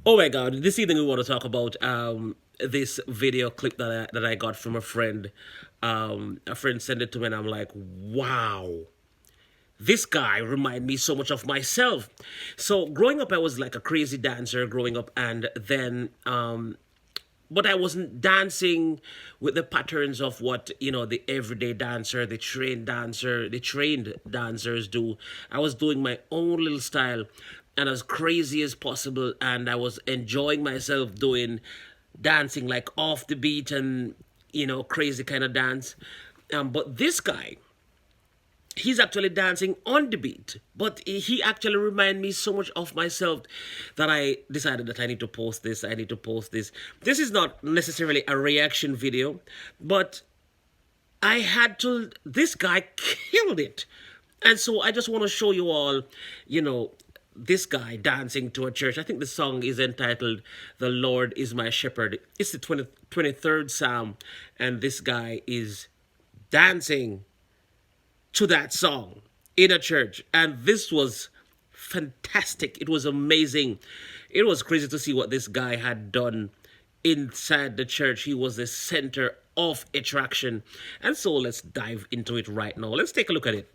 Oh my God! This evening we want to talk about this video clip that I got from a friend. A friend sent it to me, and I'm like, wow, this guy remind me so much of myself. So growing up, I was like a crazy dancer growing up, and then but I wasn't dancing with the patterns of what the everyday dancer, the trained dancers do. I was doing my own little style, and as crazy as possible, and I was enjoying myself doing dancing like off the beat and crazy kind of dance. But this guy, he's actually dancing on the beat, but he actually reminded me so much of myself that I decided that I need to post this. This is not necessarily a reaction video, but I had to. This guy killed it. And so I just want to show you all, you know this guy dancing to a church. I think the song is entitled "The Lord Is My Shepherd." It's the 23rd Psalm, and this guy is dancing to that song in a church. And this was fantastic. It was amazing. It was crazy to see what this guy had done inside the church. He was the center of attraction. And so let's dive into it right now. Let's take a look at it.